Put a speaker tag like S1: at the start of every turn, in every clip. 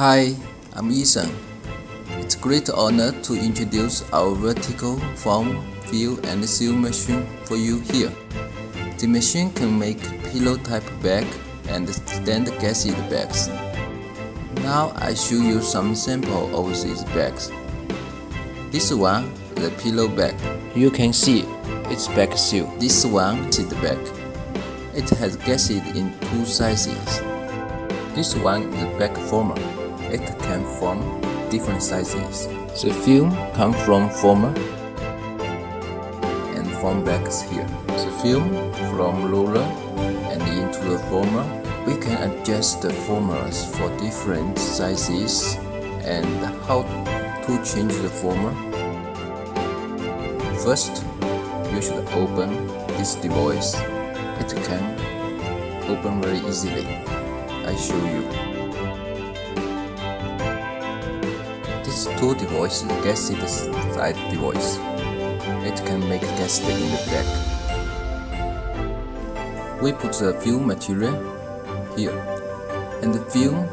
S1: Hi, I'm Eason. It's a great honor to introduce our vertical foam, fill and seal machine for you here. The machine can make pillow type bag and stand gaseous bags. Now I show you some sample of these bags. This one is a pillow bag. You can see it's bag seal. This one is the bag. It has gases in two sizes. This one is a bag former. It can form different sizes. The film comes from former and foam bags here. The film from roller and into the former. We can adjust the formers for different sizes and how to change the former. First, you should open this device. It can open very easily. I show you. This two device is gaseous side device. It can make gas in the back. We put the film material here, and the film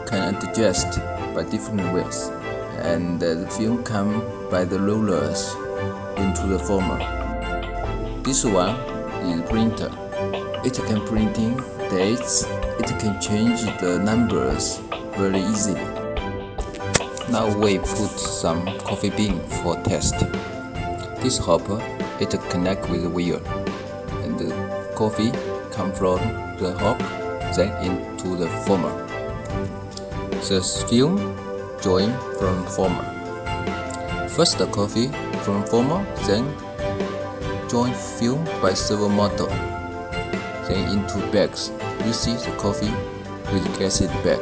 S1: can adjust by different ways, and the film come by the rollers into the former. This one is printer. It can printing dates. It can change the numbers very easily. Now we put some coffee bean for test. This hopper, it connect with the wheel, and the coffee come from the hop, then into the former. The film join from former. First the coffee from former, then join film by servo motor, then into bags. You see the coffee with gaseous bag.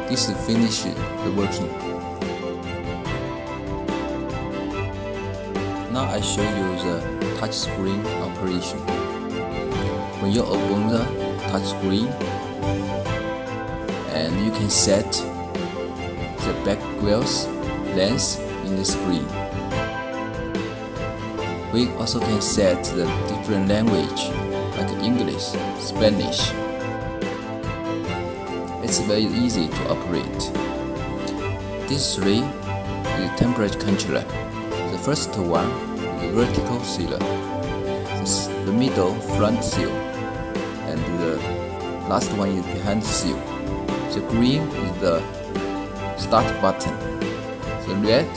S1: This is finished the working. Now I show you the touch screen operation. When you open the touch screen, and you can set the back wheels length in the screen. We also can set the different language like English, Spanish. It's very easy to operate. These three is temperature controller. The first one is the vertical sealer, the middle front seal, and the last one is behind seal. The green is the start button. The red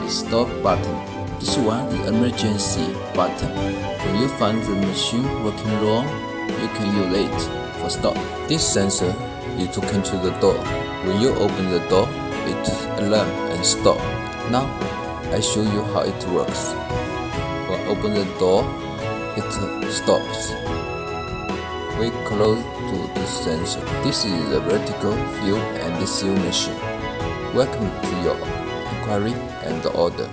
S1: is stop button. This one is emergency button. When you find the machine working wrong, you can use it for stop. This sensor is to control the door. When you open the door, it alarm and stop. Now I show you how it works. When I open the door, it stops. We close to this sensor. This is the vertical fill and seal machine. Welcome to your inquiry and order.